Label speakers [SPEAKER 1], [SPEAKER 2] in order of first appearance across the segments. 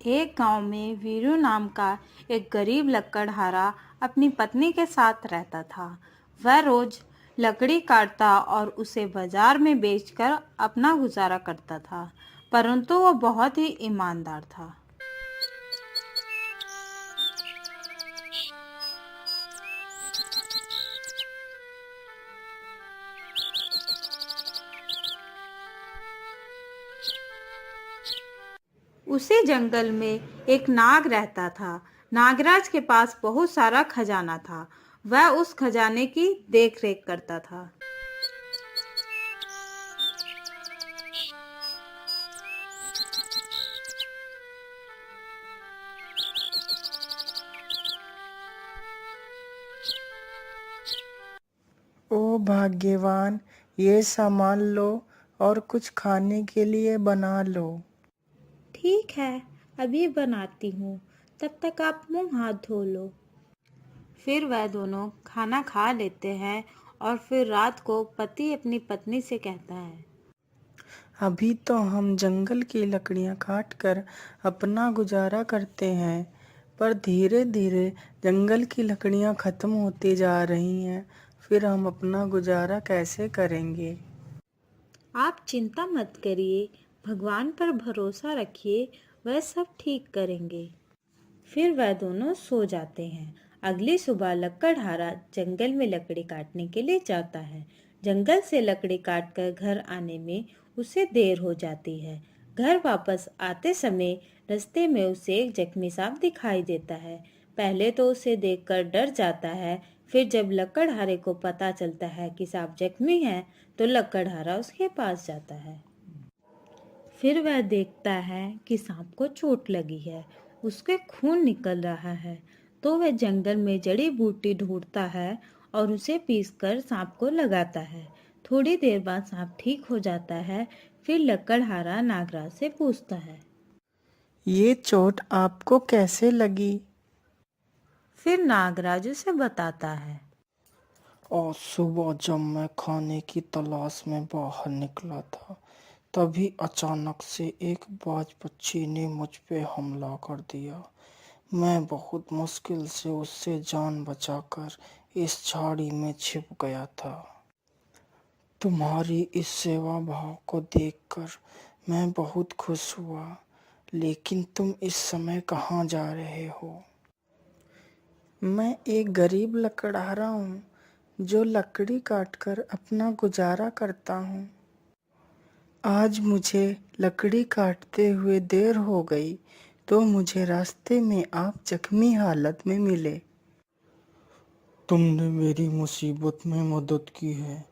[SPEAKER 1] एक गांव में वीरू नाम का एक गरीब लकड़हारा अपनी पत्नी के साथ रहता था। वह रोज लकड़ी काटता और उसे बाजार में बेचकर अपना गुजारा करता था, परंतु वह बहुत ही ईमानदार था। उसी जंगल में एक नाग रहता था। नागराज के पास बहुत सारा खजाना था। वह उस खजाने की देखरेख करता था।
[SPEAKER 2] ओ भाग्यवान, ये सामान लो और कुछ खाने के लिए बना लो।
[SPEAKER 1] ठीक है, अभी बनाती हूँ, तब तक आप मुंह हाथ धो लो। फिर वह दोनों खाना खा लेते हैं और फिर रात को पति अपनी पत्नी से कहता है,
[SPEAKER 2] अभी तो हम जंगल की लकड़ियां काट कर अपना गुजारा करते हैं, पर धीरे धीरे जंगल की लकड़ियां खत्म होती जा रही हैं। फिर हम अपना गुजारा कैसे करेंगे?
[SPEAKER 1] आप चिंता मत करिए, भगवान पर भरोसा रखिए, वह सब ठीक करेंगे। फिर वह दोनों सो जाते हैं। अगली सुबह लकड़हारा जंगल में लकड़ी काटने के लिए जाता है। जंगल से लकड़ी काटकर घर आने में उसे देर हो जाती है। घर वापस आते समय रास्ते में उसे एक जख्मी सांप दिखाई देता है। पहले तो उसे देखकर डर जाता है, फिर जब लकड़हारे को पता चलता है कि सांप जख्मी है, तो लकड़हारा उसके पास जाता है। फिर वह देखता है कि सांप को चोट लगी है, उसके खून निकल रहा है। तो वह जंगल में जड़ी बूटी ढूंढता है और उसे पीसकर सांप को लगाता है। थोड़ी देर बाद सांप ठीक हो जाता है। फिर लकड़हारा नागराज से पूछता है,
[SPEAKER 2] ये चोट आपको कैसे लगी?
[SPEAKER 1] फिर नागराज उसे बताता है।
[SPEAKER 2] और सुबह जब मैं खाने की तलाश में बाहर निकला था, तभी अचानक से एक बाज पक्षी ने मुझ पे हमला कर दिया। मैं बहुत मुश्किल से उससे जान बचाकर इस झाड़ी में छिप गया था। तुम्हारी इस सेवा भाव को देखकर मैं बहुत खुश हुआ, लेकिन तुम इस समय कहाँ जा रहे हो? मैं एक गरीब लकड़हारा हूँ, जो लकड़ी काटकर अपना गुजारा करता हूँ। आज मुझे लकड़ी काटते हुए देर हो गई, तो मुझे रास्ते में आप जख्मी हालत में मिले। तुमने मेरी मुसीबत में मदद की है,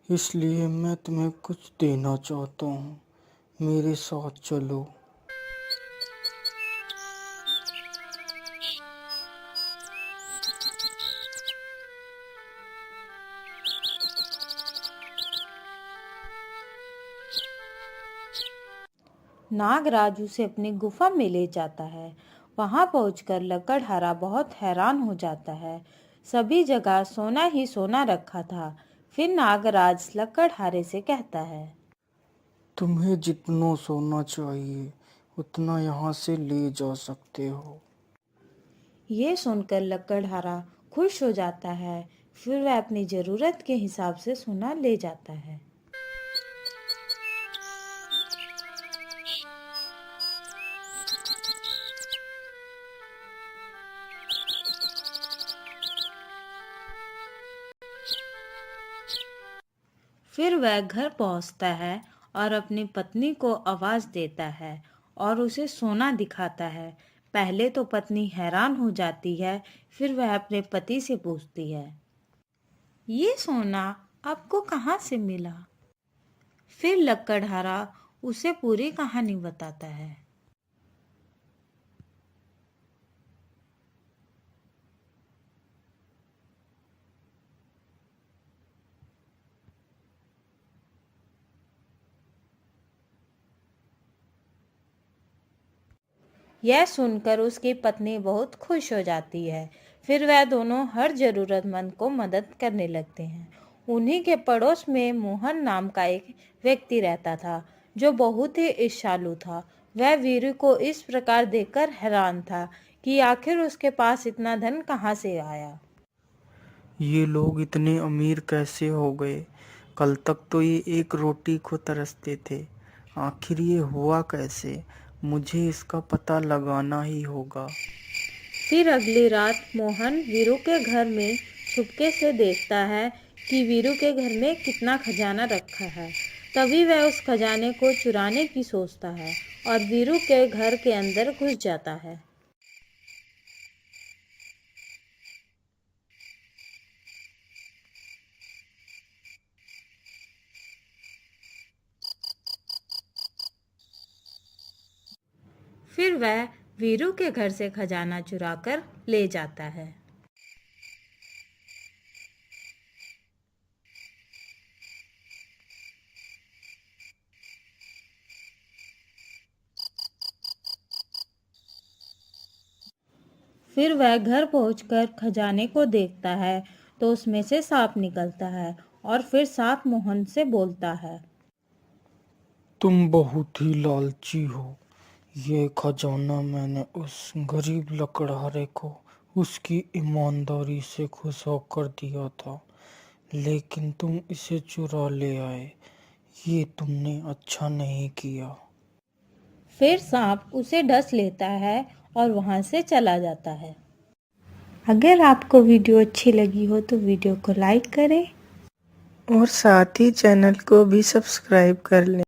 [SPEAKER 2] इसलिए मैं तुम्हें कुछ देना चाहता हूँ। मेरे साथ चलो।
[SPEAKER 1] नागराज उसे अपनी गुफा में ले जाता है। वहां पहुंचकर लकड़हारा बहुत हैरान हो जाता है। सभी जगह सोना ही सोना रखा था। फिर नागराज लकड़हारे से कहता है,
[SPEAKER 2] तुम्हें जितना सोना चाहिए उतना यहाँ से ले जा सकते हो।
[SPEAKER 1] ये सुनकर लकड़हारा खुश हो जाता है। फिर वह अपनी जरूरत के हिसाब से सोना ले जाता है। फिर वह घर पहुंचता है और अपनी पत्नी को आवाज देता है और उसे सोना दिखाता है। पहले तो पत्नी हैरान हो जाती है, फिर वह अपने पति से पूछती है, ये सोना आपको कहाँ से मिला? फिर लकड़हारा उसे पूरी कहानी बताता है। यह सुनकर उसकी पत्नी बहुत खुश हो जाती है। फिर वह दोनों हर जरूरतमंद को मदद करने लगते हैं। उन्हीं के पड़ोस में मोहन नाम का एक व्यक्ति रहता था, जो बहुत ही ईर्ष्यालु था। वह वीरू को इस प्रकार देखकर हैरान था कि आखिर उसके पास इतना धन कहाँ से आया।
[SPEAKER 2] ये लोग इतने अमीर कैसे हो गए? कल तक तो ये एक रोटी को तरसते थे। आखिर ये हुआ कैसे? मुझे इसका पता लगाना ही होगा।
[SPEAKER 1] फिर अगली रात मोहन वीरू के घर में छुपके से देखता है कि वीरू के घर में कितना खजाना रखा है। तभी वह उस खजाने को चुराने की सोचता है और वीरू के घर के अंदर घुस जाता है। फिर वह वीरू के घर से खजाना चुराकर ले जाता है। फिर वह घर पहुंचकर खजाने को देखता है तो उसमें से सांप निकलता है और फिर सांप मोहन से बोलता है।
[SPEAKER 2] तुम बहुत ही लालची हो। ये खजाना मैंने उस गरीब लकड़हारे को उसकी ईमानदारी से खुश होकर दिया था, लेकिन तुम इसे चुरा ले आए। ये तुमने अच्छा नहीं किया।
[SPEAKER 1] फिर सांप उसे डस लेता है और वहां से चला जाता है। अगर आपको वीडियो अच्छी लगी हो तो वीडियो को लाइक करें
[SPEAKER 2] और साथ ही चैनल को भी सब्सक्राइब कर लें।